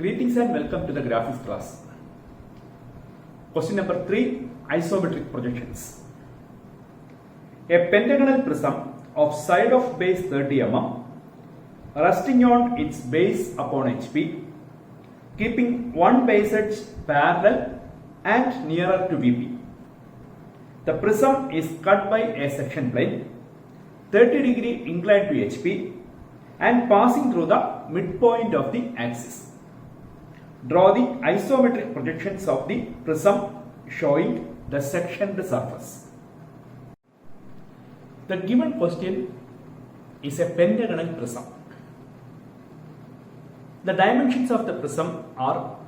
Greetings and welcome to the graphics class. Question number 3, isometric projections. A pentagonal prism of side of base 30 mm resting on its base upon HP, keeping one base edge parallel and nearer to VP. The prism is cut by a section plane 30 degree inclined to HP and passing through the midpoint of the axis. Draw the isometric projections of the prism showing the sectioned surface. The given question is a pentagonal prism. The dimensions of the prism are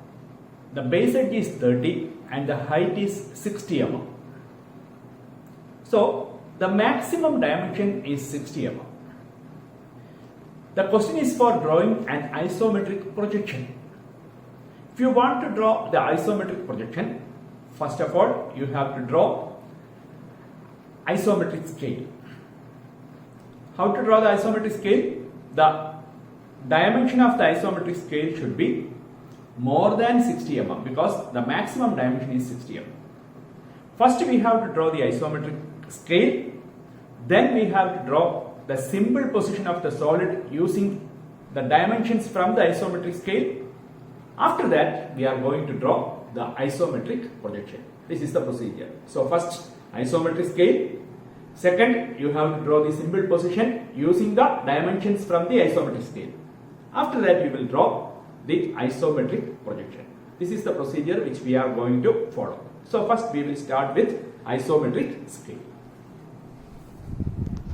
the base edge is 30 and the height is 60 mm. So the maximum dimension is 60 mm. The question is for drawing an isometric projection. If you want to draw the isometric projection, first of all you have to draw isometric scale. How to draw the isometric scale? The dimension of the isometric scale should be more than 60 mm because the maximum dimension is 60 mm. First we have to draw the isometric scale, then we have to draw the simple position of the solid using the dimensions from the isometric scale. After that, we are going to draw the isometric projection. This is the procedure. So first, isometric scale. Second, you have to draw the simple position using the dimensions from the isometric scale. After that, you will draw the isometric projection. This is the procedure which we are going to follow. So first, we will start with isometric scale.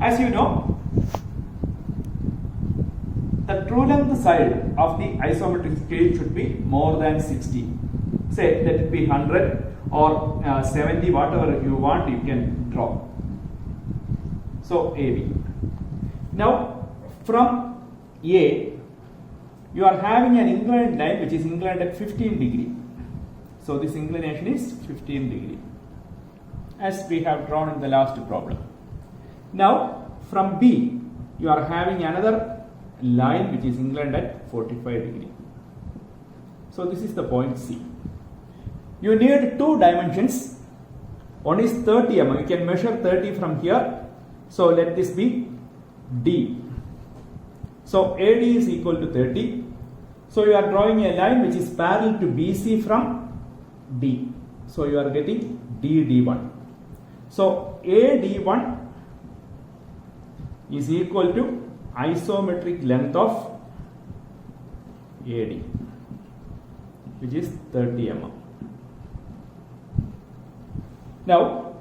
As you know, the true length side of the isometric scale should be more than 60. Say let it be 100 or 70, whatever you want, you can draw. So AB. Now from A, you are having an inclined line which is inclined at 15 degree. So this inclination is 15 degree, as we have drawn in the last problem. Now from B, you are having another line which is inclined at 45 degree. So this is the point C. You need two dimensions. One is 30 mm. You can measure 30 from here. So let this be D. So AD is equal to 30. So you are drawing a line which is parallel to BC from D. So you are getting DD1. So AD1 is equal to isometric length of AD, which is 30 mm. Now,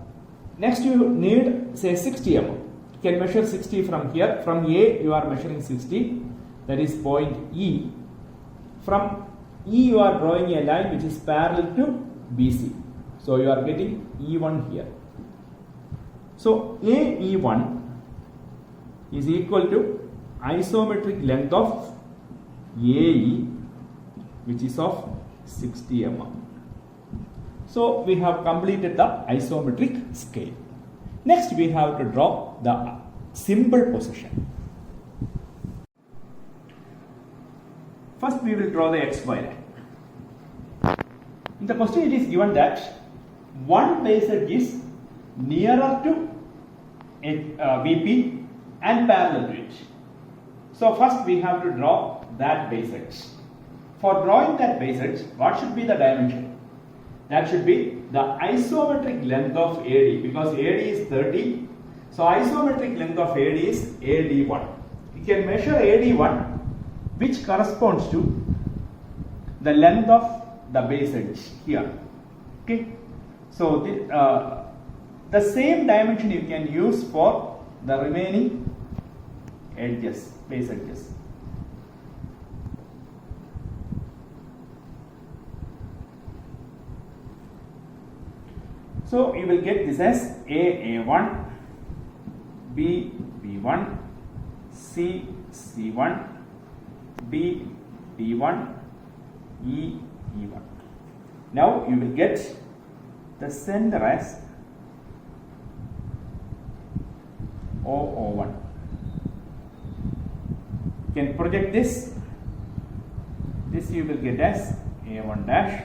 next you need say 60 mm. You can measure 60 from here. From A, you are measuring 60. That is point E. From E, you are drawing a line which is parallel to BC. So you are getting E1 here. So AE1 is equal to isometric length of AE, which is of 60 mm. So we have completed the isometric scale. Next we have to draw the simple position. First we will draw the XY line. In the question it is given that one base edge is nearer to VP and parallel to it. So first we have to draw that base edge. For drawing that base edge, what should be the dimension? That should be the isometric length of AD, because AD is 30. So isometric length of AD is AD1. You can measure AD1, which corresponds to the length of the base edge here. Okay. So the same dimension you can use for the remaining edges, base edges. So you will get this as A1, B B1, C C1, D D1, E E1. Now you will get the center as O01. You can project this This you will get as A1 dash.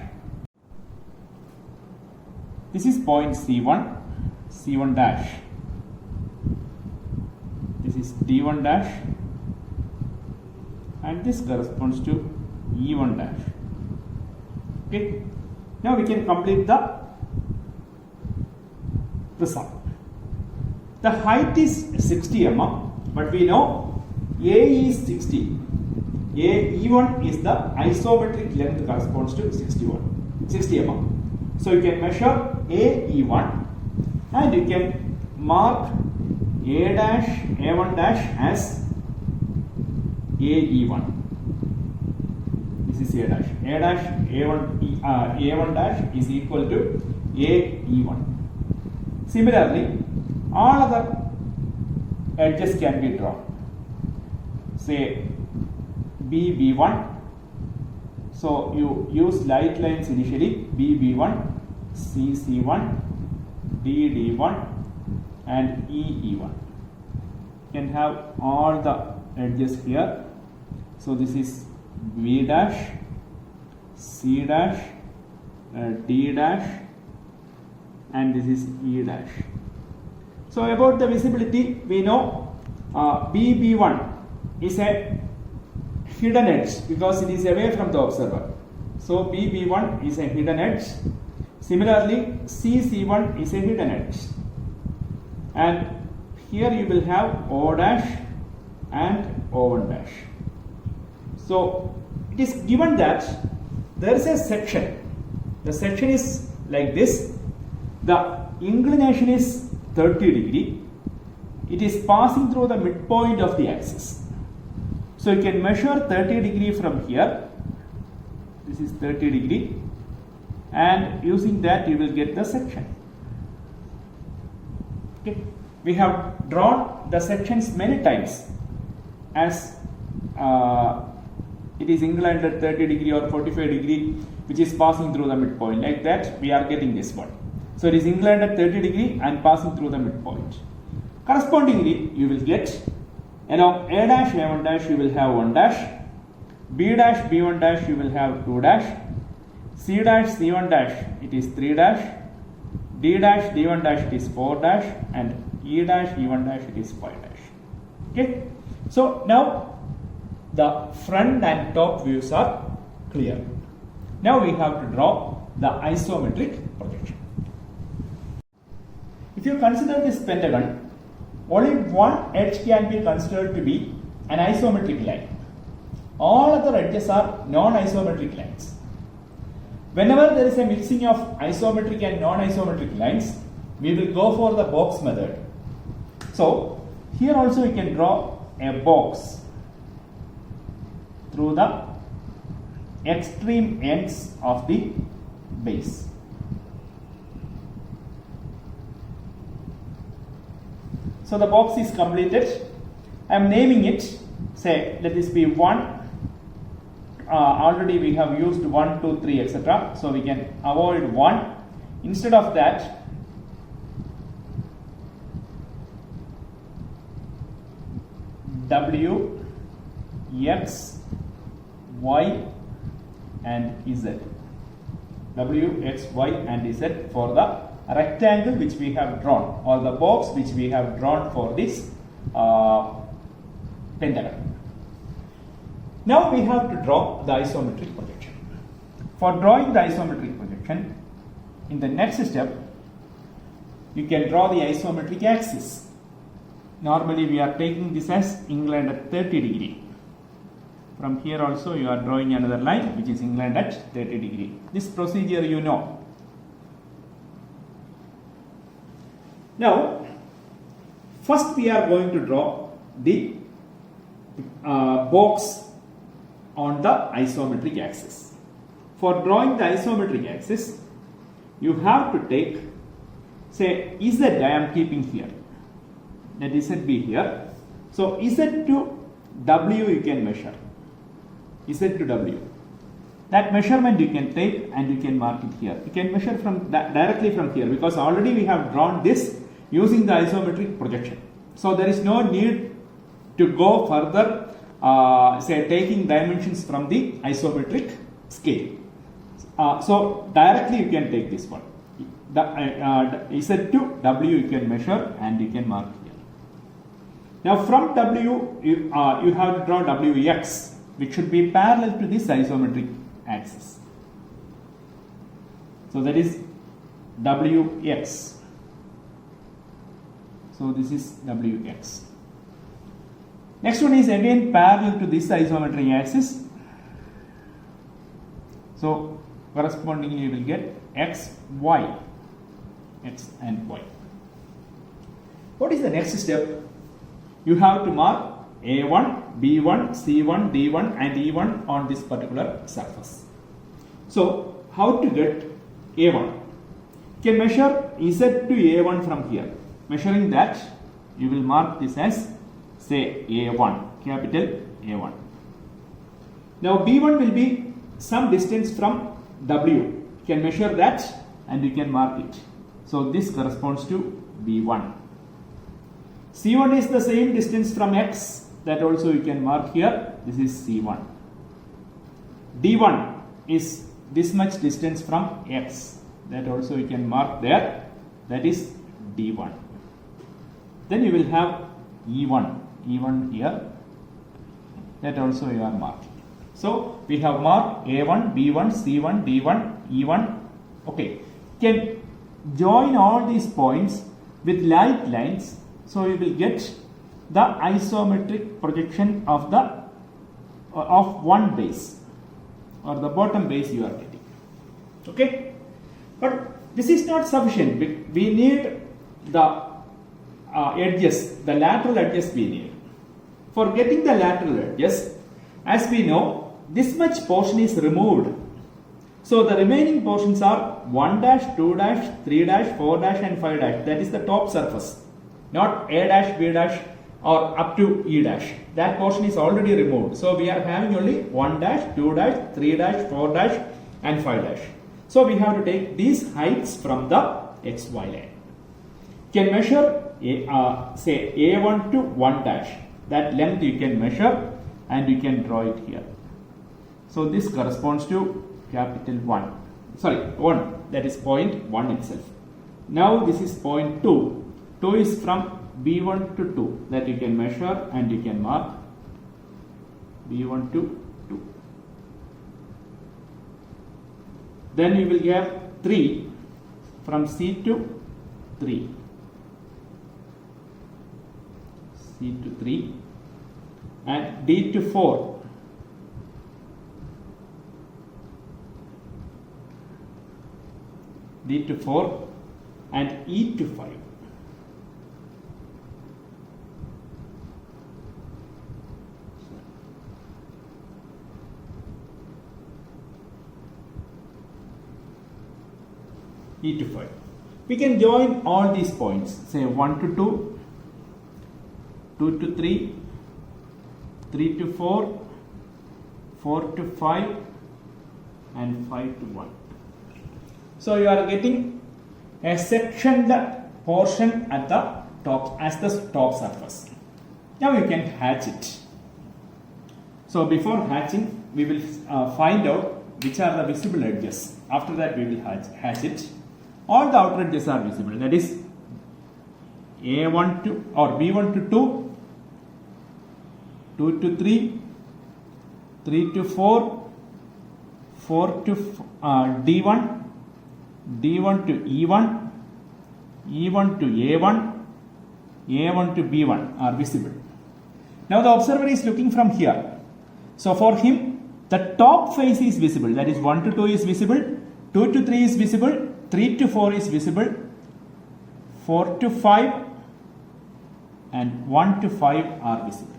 This is point C1, C1 dash. This is D1 dash, and this corresponds to E1 dash. Okay. Now we can complete the prism. The height is 60 mm, but we know A is 60. E1 is the isometric length corresponds to 60 mm. So you can measure AE1 and you can mark A dash, A1 dash as AE1. This is A dash. A dash, A1 dash is equal to AE1. Similarly, all other edges can be drawn. Say BB1. So you use light lines initially, BB1, CC1, DD1 and EE1. You can have all the edges here. So this is B dash, C dash, D dash and this is E dash. So about the visibility, we know BB1 is a hidden edge because it is away from the observer. So BB1 is a hidden edge. Similarly, CC1 is a hidden edge. And here you will have O dash and O1 dash. So it is given that there is a section. The section is like this. The inclination is 30 degree. It is passing through the midpoint of the axis. So you can measure 30 degree from here. This is 30 degree. And using that you will get the section. Okay. We have drawn the sections many times as it is inclined at 30 degree or 45 degree which is passing through the midpoint. Like that we are getting this one. So it is inclined at 30 degree and passing through the midpoint. Correspondingly, you will get along A dash, A1 dash, you will have 1 dash, B dash, B1 dash, you will have 2 dash, C dash, C1 dash, it is 3 dash, D dash, D1 dash, it is 4 dash, and E dash, E1 dash, it is 5 dash. Okay. So now the front and top views are clear. Now we have to draw the isometric projection. If you consider this pentagon, only one edge can be considered to be an isometric line. All other edges are non-isometric lines. Whenever there is a mixing of isometric and non-isometric lines, we will go for the box method. So here also you can draw a box through the extreme ends of the base. So the box is completed. I am naming it. Say let this be 1. Already we have used 1, 2, 3, etc. So we can avoid 1. Instead of that, W, X, Y and Z. W, X, Y and Z for the rectangle which we have drawn, or the box which we have drawn for this pentagon. Now we have to draw the isometric projection. For drawing the isometric projection, in the next step, you can draw the isometric axis. Normally we are taking this as inclined at 30 degree. From here also you are drawing another line which is inclined at 30 degree. This procedure you know. Now, first we are going to draw the box on the isometric axis. For drawing the isometric axis, you have to take, say, Z I am keeping here. Let Z be here. So, Z to W you can measure. Z to W. That measurement you can take and you can mark it here. You can measure from directly from here because already we have drawn this using the isometric projection. So there is no need to go further say taking dimensions from the isometric scale. So directly you can take this one. The Z to W you can measure and you can mark here. Now from W you have to draw WX, which should be parallel to this isometric axis. So that is WX. So this is WX. Next one is again parallel to this isometric axis. So correspondingly you will get X, Y. X and Y. What is the next step? You have to mark A1, B1, C1, D1 and E1 on this particular surface. So how to get A1? You can measure Z to A1 from here. Measuring that, you will mark this as say A1, capital A1. Now B1 will be some distance from W. You can measure that and you can mark it. So this corresponds to B1. C1 is the same distance from X, that also you can mark here. This is C1. D1 is this much distance from X, that also you can mark there. That is D1. Then you will have E1 here, that also you are marking. So we have marked A1, B1, C1, D1, E1. Okay, can join all these points with light lines, so you will get the isometric projection of the of one base, or the bottom base you are getting. Okay, but this is not sufficient. We need the edges, the lateral edges we need. For getting the lateral edges, as we know, this much portion is removed. So the remaining portions are 1 dash, 2 dash, 3 dash, 4 dash and 5 dash. That is the top surface, not A dash, B dash or up to E dash. That portion is already removed. So we are having only 1 dash, 2 dash, 3 dash, 4 dash and 5 dash. So we have to take these heights from the XY line. You can measure say A1 to 1 dash. That length you can measure and you can draw it here. So this corresponds to capital 1. Sorry, 1. That is point 1 itself. Now this is point 2. 2 is from B1 to 2. That you can measure and you can mark B1 to 2. Then you will get 3 from C to 3. C to 3 and D to 4. D to 4 and E to 5. E to 5. We can join all these points, say 1 to 2, 2 to 3, 3 to 4, 4 to 5 and 5 to 1. So you are getting a sectioned portion at the top as the top surface. Now you can hatch it. So before hatching, we will find out which are the visible edges. After that we will hatch it. All the outer edges are visible. That is A1 to or B1 to 2, 2 to 3, 3 to 4, 4 to D1, D1 to E1, E1 to A1, A1 to B1 are visible. Now the observer is looking from here. So for him, the top face is visible. That is 1 to 2 is visible, 2 to 3 is visible, 3 to 4 is visible, 4 to 5 and 1 to 5 are visible.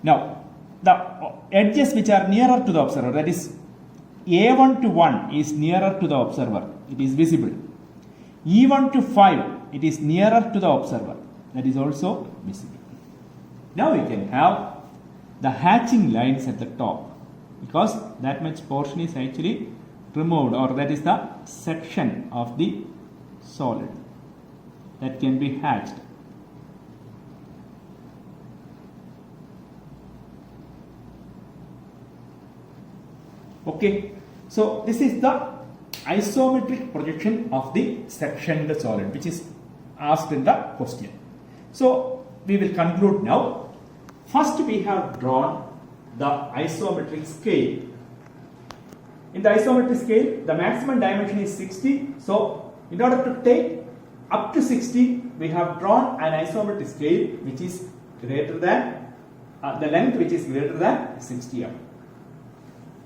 Now the edges which are nearer to the observer, that is A1 to 1 is nearer to the observer, it is visible. E1 to 5, it is nearer to the observer, that is also visible. Now we can have the hatching lines at the top, because that much portion is actually removed, or that is the section of the solid that can be hatched. Okay, so this is the isometric projection of the sectioned solid which is asked in the question. So we will conclude now. First we have drawn the isometric scale. In the isometric scale, the maximum dimension is 60. So in order to take up to 60, we have drawn an isometric scale which is greater than the length which is greater than 60 mm.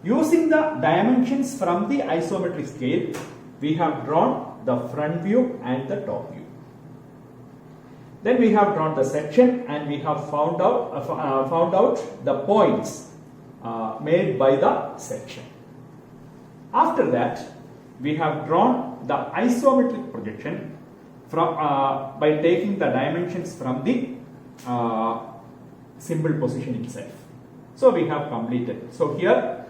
Using the dimensions from the isometric scale, we have drawn the front view and the top view. Then we have drawn the section and we have found out the points made by the section. After that, we have drawn the isometric projection from by taking the dimensions from the symbol position itself. So we have completed. So here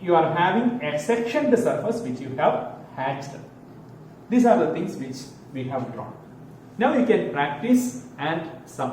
you are having a sectioned surface which you have hatched. These are the things which we have drawn. Now you can practice and some.